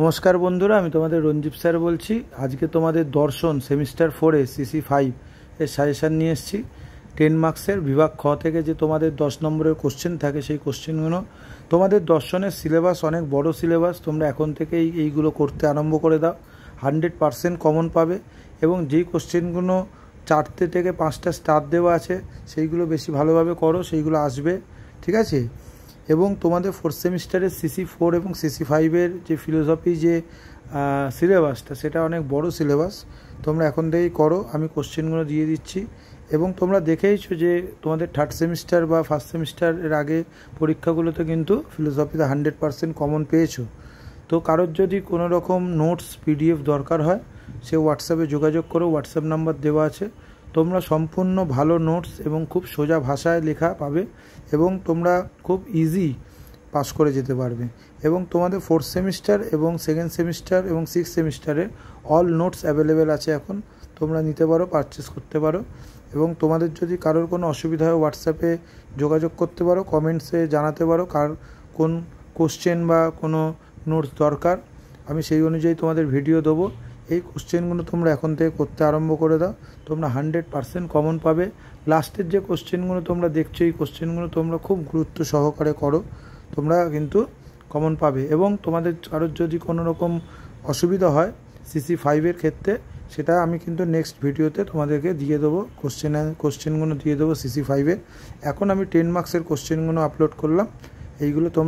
নমস্কার বন্ধুরা, আমি তোমাদের রঞ্জিত স্যার বলছি। আজকে তোমাদের দর্শন সেমিস্টার 4-এ CC5 এর সাজেশান নিয়ে এসেছি। 10 মার্কসের বিভাগ খ থেকে যে তোমাদের 10 নম্বরের কোশ্চেন থাকে, সেই কোশ্চেনগুলো তোমাদের দর্শনের সিলেবাস অনেক বড় সিলেবাস। তোমরা এখন থেকেই এইগুলো করতে আরম্ভ করে দাও, 100% কমন পাবে। এবং যেই কোশ্চেনগুলো 4টে থেকে 5টা স্টার দেওয়া আছে, সেইগুলো বেশি ভালোভাবে করো, সেইগুলো আসবে, ঠিক আছে। এবং তোমাদের 4th সেমিস্টারের CC4 এবং CC5-এর যে ফিলোসফি যে সিলেবাসটা, সেটা অনেক বড় সিলেবাস। তোমরা এখন থেকেই করো, আমি কোশ্চেনগুলো দিয়ে দিচ্ছি। এবং তোমরা দেখেইছো যে তোমাদের 3rd সেমিস্টার বা 1st সেমিস্টারের আগে পরীক্ষাগুলোতে কিন্তু ফিলোসফিতে 100% কমন পেয়েছো। তো কারোর যদি কোনো রকম নোটস PDF দরকার হয়, সে হোয়াটসঅ্যাপে যোগাযোগ করো, হোয়াটসঅ্যাপ নাম্বার দেওয়া আছে। তোমরা সম্পূর্ণ ভালো নোটস এবং খুব সোজা ভাষায় লেখা পাবে, এবং তোমরা খুব ইজি পাস করে যেতে পারবে। এবং তোমাদের 4th সেমিস্টার এবং 2nd সেমিস্টার এবং 6th সেমিস্টারে অল নোটস অ্যাভেলেবেল আছে এখন, তোমরা নিতে পারো, পারচেস করতে পারো। এবং তোমাদের যদি কারোর কোনো অসুবিধা হয়, হোয়াটসঅ্যাপে যোগাযোগ করতে পারো, কমেন্টসে জানাতে পারো কার কোন কোশ্চেন বা কোনো নোটস দরকার, আমি সেই অনুযায়ী তোমাদের ভিডিও দেবো। এই কোশ্চেনগুলো তোমরা এখন থেকে করতে আরম্ভ করে দাও, তোমরা 100% কমন পাবে। লাস্টের যে কোশ্চেনগুলো তোমরা দেখছো, এই কোশ্চেনগুলো তোমরা খুব গুরুত্ব সহকারে করো, তোমরা কিন্তু কমন পাবে। এবং তোমাদের কারোর যদি কোনো রকম অসুবিধা হয় CC5-এর ক্ষেত্রে, সেটা আমি কিন্তু নেক্সট ভিডিওতে তোমাদেরকে দিয়ে দেবো, কোশ্চেনগুলো দিয়ে দেবো CC5-এর। এখন আমি 10 মার্কসের কোশ্চেনগুলো আপলোড করলাম, এইগুলো তোমরা